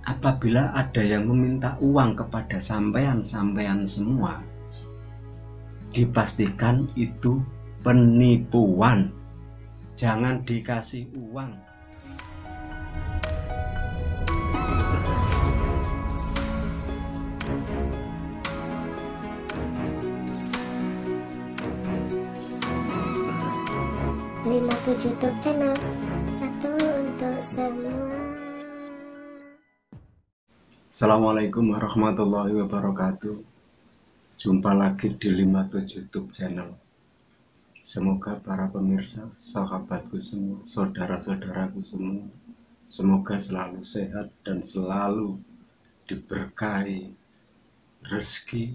apabila ada yang meminta uang kepada sampean semua, dipastikan itu penipuan. Jangan dikasih uang. YouTube channel, satu untuk semua. Assalamualaikum warahmatullahi wabarakatuh. Jumpa lagi di 57 YouTube channel. Semoga para pemirsa, sahabatku semua, saudara-saudaraku semua, semoga selalu sehat dan selalu diberkahi rezeki,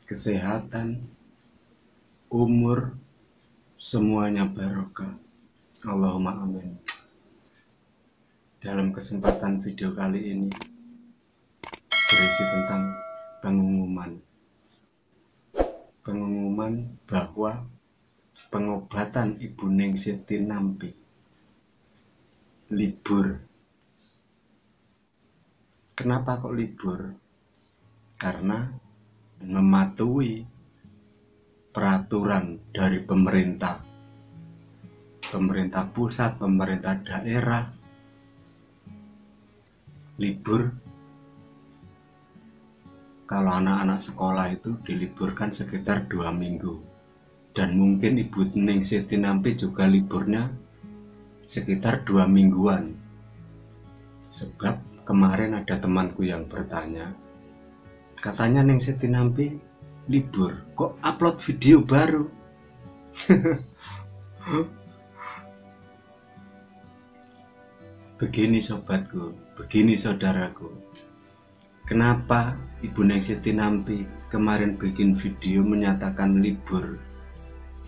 kesehatan, umur, semuanya barokah. Allahumma amin. Dalam kesempatan video kali ini berisi tentang pengumuman bahwa pengobatan Ibu Ningsih Tinampi libur. Kenapa kok libur? Karena mematuhi peraturan dari pemerintah pusat, pemerintah daerah. Libur kalau anak-anak sekolah itu diliburkan sekitar 2 minggu, dan mungkin Ibu Ningsih Tinampi juga liburnya sekitar 2 mingguan. Sebab kemarin ada temanku yang bertanya, katanya Ningsih Tinampi libur, kok upload video baru? Begini sobatku, begini saudaraku, kenapa Ibu Ningsih Tinampi kemarin bikin video menyatakan libur?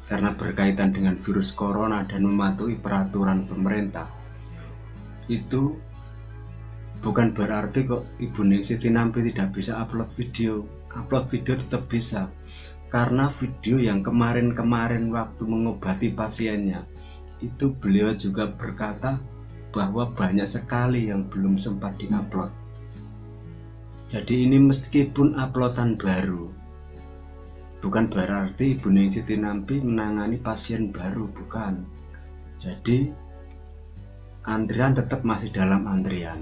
Karena berkaitan dengan virus corona dan mematuhi peraturan pemerintah. Itu bukan berarti kok Ibu Ningsih Tinampi tidak bisa upload video. Upload video tetap bisa, karena video yang kemarin waktu mengobati pasiennya itu beliau juga berkata bahwa banyak sekali yang belum sempat diupload. Jadi ini meskipun uploadan baru, bukan berarti Ibu Ningsih Tinampi menangani pasien baru, bukan. Jadi antrian tetap masih dalam antrian.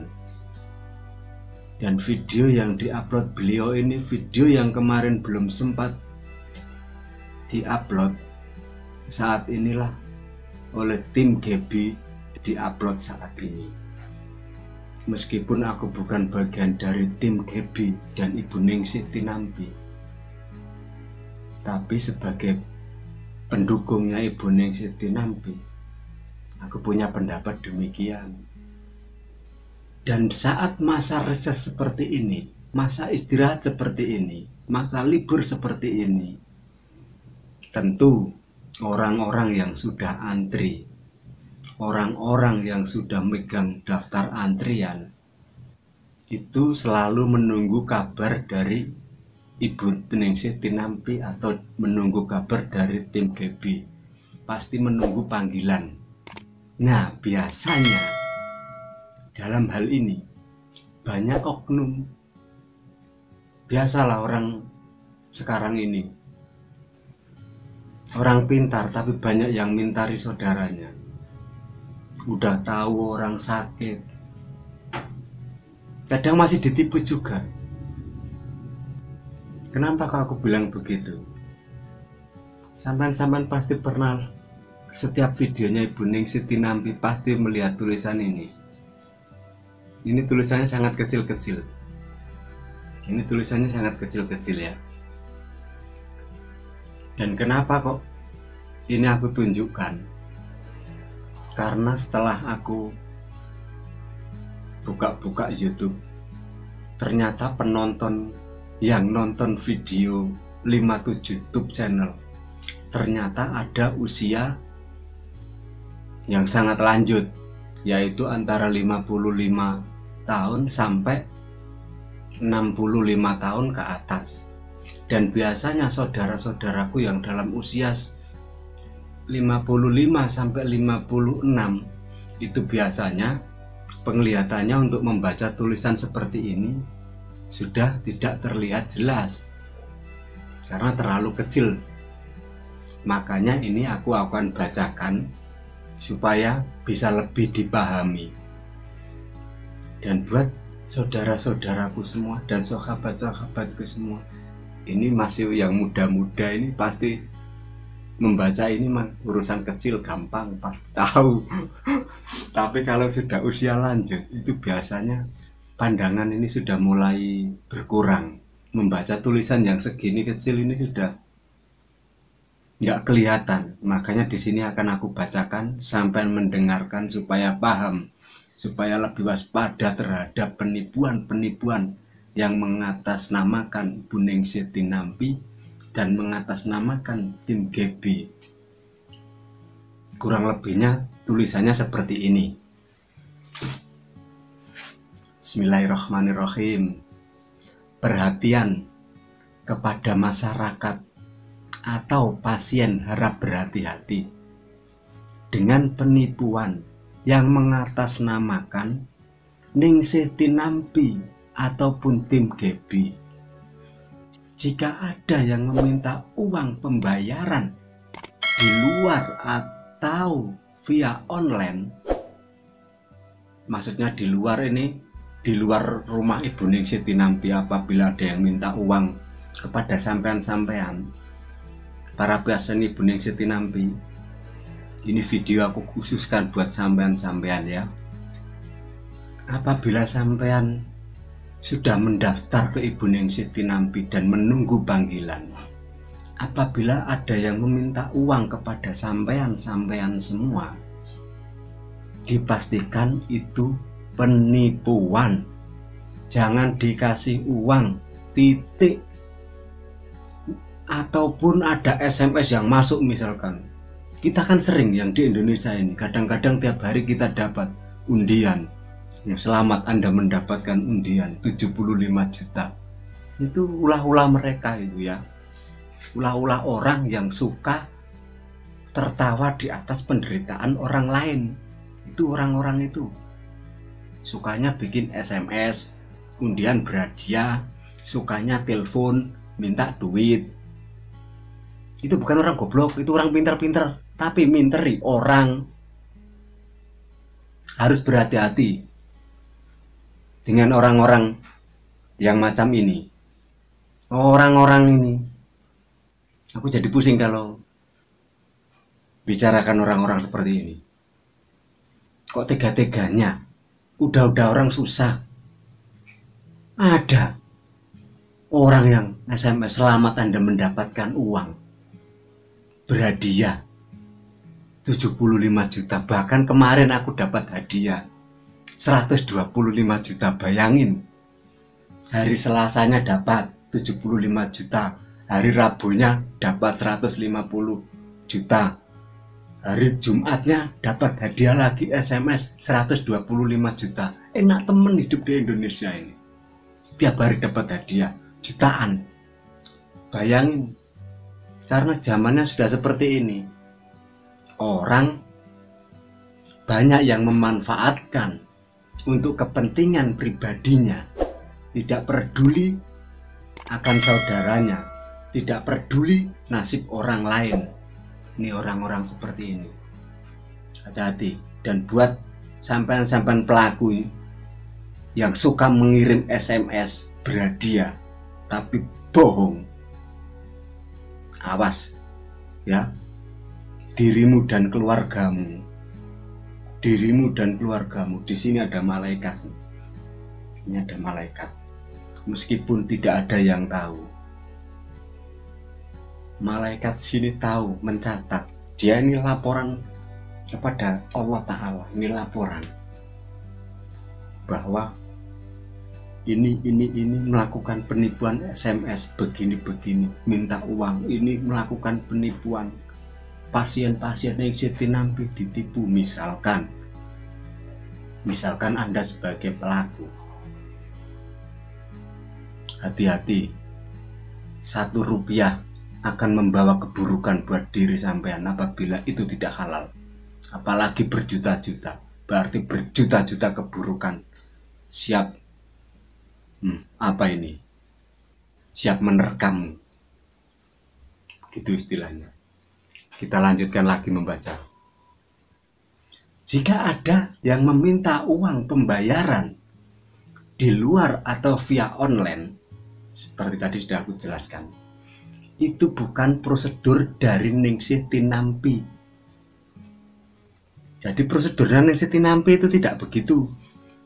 Dan video yang diupload beliau ini, video yang kemarin belum sempat diupload, saat inilah oleh tim Gebi diupload saat ini. Meskipun aku bukan bagian dari tim Gebi dan Ibu Ningsih Tinampi, tapi sebagai pendukungnya Ibu Ningsih Tinampi, aku punya pendapat demikian. Dan saat masa reses seperti ini, masa istirahat seperti ini, masa libur seperti ini, tentu orang-orang yang sudah antri, orang-orang yang sudah megang daftar antrian, itu selalu menunggu kabar dari Ibu Ningsih Tinampi atau menunggu kabar dari tim Gebi. Pasti menunggu panggilan. Nah, biasanya dalam hal ini banyak oknum. Biasalah orang sekarang ini, orang pintar tapi banyak yang mintari saudaranya. Udah tahu orang sakit, kadang masih ditipu juga. Kenapa kok aku bilang begitu? Sampan pasti pernah, setiap videonya Ibu Ningsih Tinampi pasti melihat tulisan ini. Ini tulisannya sangat kecil-kecil. Ini tulisannya sangat kecil-kecil ya. Dan kenapa kok ini aku tunjukkan? Karena setelah aku buka-buka YouTube, ternyata penonton yang nonton video 57 YouTube channel ternyata ada usia yang sangat lanjut, yaitu antara 55 tahun sampai 65 tahun ke atas. Dan biasanya saudara-saudaraku yang dalam usia 55 sampai 56 itu biasanya penglihatannya untuk membaca tulisan seperti ini sudah tidak terlihat jelas karena terlalu kecil. Makanya ini aku akan bacakan supaya bisa lebih dipahami. Dan buat saudara-saudaraku semua dan sahabat-sahabatku semua, ini masih yang muda-muda ini pasti membaca ini mah urusan kecil, gampang, pasti tahu. Tapi kalau sudah usia lanjut itu biasanya pandangan ini sudah mulai berkurang. Membaca tulisan yang segini kecil ini sudah nggak kelihatan. Makanya di sini akan aku bacakan sampai mendengarkan supaya paham, supaya lebih waspada terhadap penipuan-penipuan yang mengatasnamakan Ibu Ningsih Tinampi dan mengatasnamakan tim Gebi. Kurang lebihnya tulisannya seperti ini. Bismillahirrahmanirrahim. Perhatian kepada masyarakat atau pasien harap berhati-hati dengan penipuan yang mengatasnamakan Ningsih Tinampi ataupun tim Gebi. Jika ada yang meminta uang pembayaran di luar atau via online, maksudnya di luar ini, di luar rumah Ibu Ningsih Tinampi, apabila ada yang minta uang kepada sampean-sampean, para pasien Ibu Ningsih Tinampi, ini video aku khususkan buat sampean-sampean ya. Apabila sampean sudah mendaftar ke Ibu Ningsih Tinampi dan menunggu panggilan, apabila ada yang meminta uang kepada sampean-sampean semua, dipastikan itu penipuan. Jangan dikasih uang, titik. Ataupun ada SMS yang masuk, misalkan kita kan sering yang di Indonesia ini, kadang-kadang tiap hari kita dapat undian, selamat Anda mendapatkan undian 75 juta. Itu ulah-ulah mereka itu ya, ulah-ulah orang yang suka tertawa di atas penderitaan orang lain. Itu orang-orang itu sukanya bikin SMS, undian berhadiah, sukanya telepon, minta duit. Itu bukan orang goblok, itu orang pintar-pintar, tapi minteri orang. Harus berhati-hati dengan orang-orang yang macam ini. Orang-orang ini, aku jadi pusing kalau bicarakan orang-orang seperti ini. Kok tega-teganya? Udah orang susah, ada orang yang SMS selamat Anda mendapatkan uang berhadiah 75 juta. Bahkan kemarin aku dapat hadiah 125 juta. Bayangin, hari Selasanya dapat 75 juta, hari Rabunya dapat 150 juta, hari Jumatnya dapat hadiah lagi SMS 125 juta. Enak temen hidup di Indonesia ini, tiap hari dapat hadiah jutaan. Bayangin, karena zamannya sudah seperti ini, orang banyak yang memanfaatkan untuk kepentingan pribadinya, tidak peduli akan saudaranya, tidak peduli nasib orang lain. Ini orang-orang seperti ini, hati-hati. Dan buat sampean-sampean pelaku yang suka mengirim SMS berhadiah tapi bohong, awas ya, dirimu dan keluargamu. Dirimu dan keluargamu, di sini ada malaikat. Ini ada malaikat, meskipun tidak ada yang tahu. Malaikat sini tahu, mencatat. Dia ini laporan kepada Allah Ta'ala. Ini laporan bahwa ini melakukan penipuan SMS begini-begini, minta uang, ini melakukan penipuan, pasien-pasien Ningsih Tinampi ditipu. Misalkan Anda sebagai pelaku, hati-hati. 1 rupiah akan membawa keburukan buat diri sampean apabila itu tidak halal, apalagi berjuta-juta. berarti berjuta-juta keburukan siap siap menerkammu, gitu istilahnya. Kita lanjutkan lagi membaca. Jika ada yang meminta uang pembayaran di luar atau via online, seperti tadi sudah aku jelaskan, itu bukan prosedur dari Ningsih Tinampi. Jadi prosedurnya Ningsih Tinampi itu tidak begitu.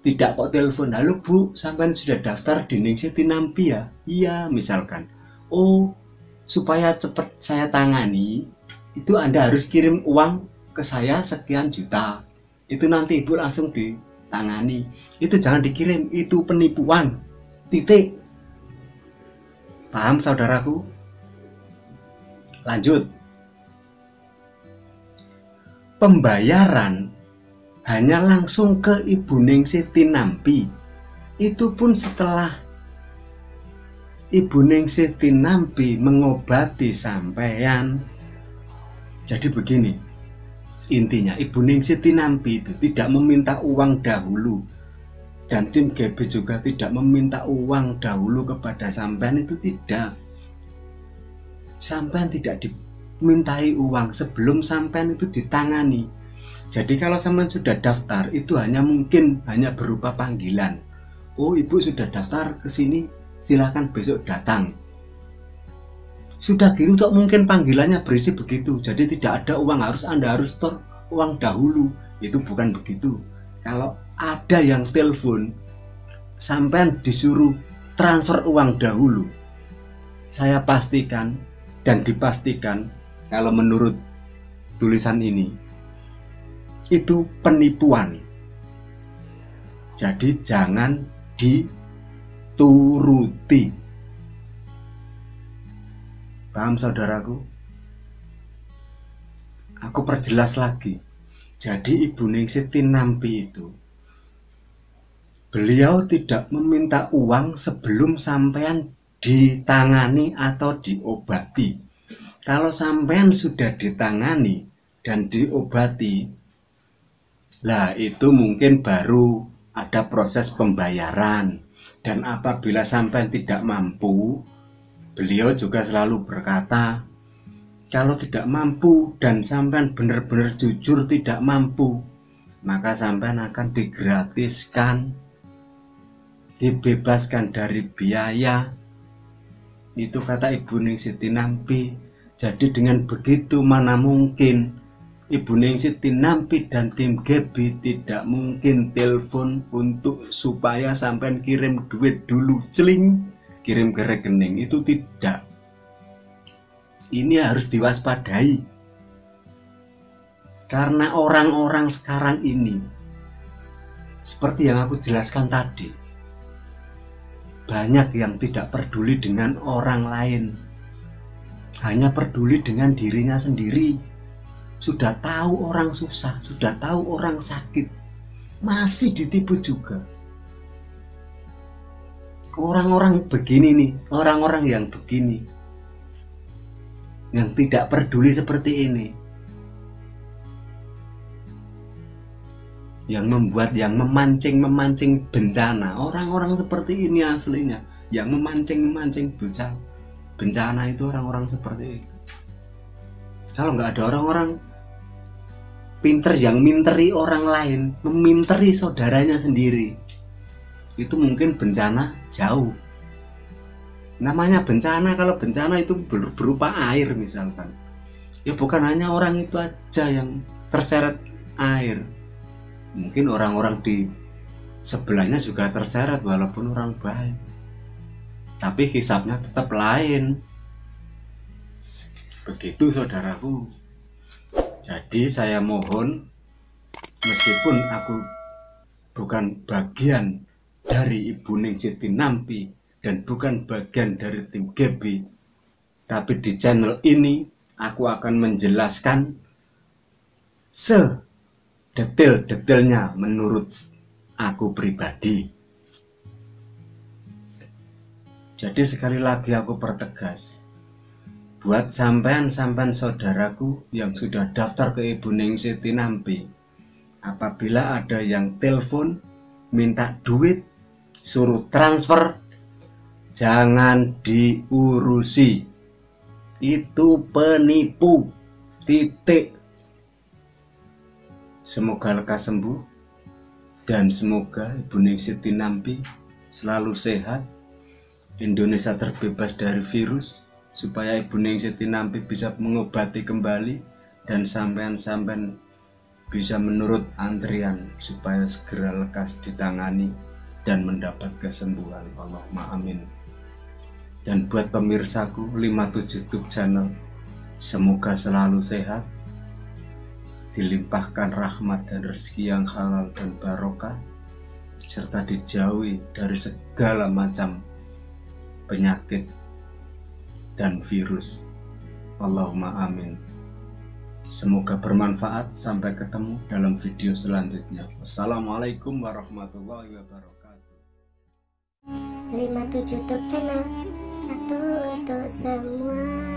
Tidak kok telepon, halo Bu, sampean sudah daftar di Ningsih Tinampi ya? Iya, misalkan. Oh, supaya cepat saya tangani, itu Anda harus kirim uang ke saya sekian juta. Itu nanti Ibu langsung ditangani. Itu jangan dikirim, itu penipuan. Titik. Paham saudaraku? Lanjut. Pembayaran hanya langsung ke Ibu Ningsih Tinampi. Itu pun setelah Ibu Ningsih Tinampi mengobati sampean. Jadi begini, intinya Ibu Ningsih Tinampi itu tidak meminta uang dahulu, dan tim GB juga tidak meminta uang dahulu kepada sampean. Itu tidak. Sampean tidak dimintai uang sebelum sampean itu ditangani. Jadi kalau sampean sudah daftar, itu hanya berupa panggilan. Oh, Ibu sudah daftar ke sini, silakan besok datang. Sudah gitu kok, mungkin panggilannya berisi begitu. Jadi tidak ada uang, Anda harus store uang dahulu. Itu bukan begitu. Kalau ada yang telepon, sampean disuruh transfer uang dahulu, saya pastikan dan dipastikan kalau menurut tulisan ini itu penipuan. Jadi jangan dituruti. Paham saudaraku? Aku perjelas lagi. Jadi Ibu Ningsih Tinampi itu, beliau tidak meminta uang sebelum sampean ditangani atau diobati. Kalau sampean sudah ditangani dan diobati, lah itu mungkin baru ada proses pembayaran. Dan apabila sampean tidak mampu, beliau juga selalu berkata, kalau tidak mampu dan sampean benar-benar jujur tidak mampu, maka sampean akan digratiskan, dibebaskan dari biaya. Itu kata Ibu Ningsih Tinampi. Jadi dengan begitu mana mungkin Ibu Ningsih Tinampi dan tim GB tidak mungkin telepon untuk supaya sampean kirim duit dulu, celing, kirim ke rekening. Itu tidak. Ini harus diwaspadai. Karena orang-orang sekarang ini, seperti yang aku jelaskan tadi, banyak yang tidak peduli dengan orang lain, hanya peduli dengan dirinya sendiri. Sudah tahu orang susah, sudah tahu orang sakit, masih ditipu juga. Orang-orang begini nih, orang-orang yang begini, yang tidak peduli seperti ini, yang memancing bencana. Orang-orang seperti ini aslinya, yang memancing bencana itu orang-orang seperti itu. Kalau nggak ada orang-orang pinter yang minteri orang lain, meminteri saudaranya sendiri, itu mungkin bencana jauh. Namanya bencana, kalau bencana itu berupa air misalkan, ya bukan hanya orang itu aja yang terseret air, mungkin orang-orang di sebelahnya juga terseret walaupun orang baik, tapi hisapnya tetap lain. Begitu saudaraku. Jadi saya mohon, meskipun aku bukan bagian dari Ibu Ningsih Tinampi dan bukan bagian dari tim GB, tapi di channel ini aku akan menjelaskan sedetail-detailnya menurut aku pribadi. Jadi sekali lagi aku pertegas, buat sampean saudaraku yang sudah daftar ke Ibu Ningsih Tinampi, apabila ada yang telepon minta duit, suruh transfer, jangan diurusi. Itu penipu. Titik. Semoga lekas sembuh dan semoga Ibu Ningsih Tinampi selalu sehat, Indonesia terbebas dari virus, supaya Ibu Ningsih Tinampi bisa mengobati kembali dan sampean-sampean bisa menurut antrian supaya segera lekas ditangani dan mendapat kesembuhan. Allahumma amin. Dan buat pemirsaku 57 YouTube channel, semoga selalu sehat, dilimpahkan rahmat dan rezeki yang halal dan barokah, serta dijauhi dari segala macam penyakit dan virus. Allahumma amin. Semoga bermanfaat. Sampai ketemu dalam video selanjutnya. Wassalamualaikum warahmatullahi wabarakatuh. 57 YouTube channel, satu untuk semua.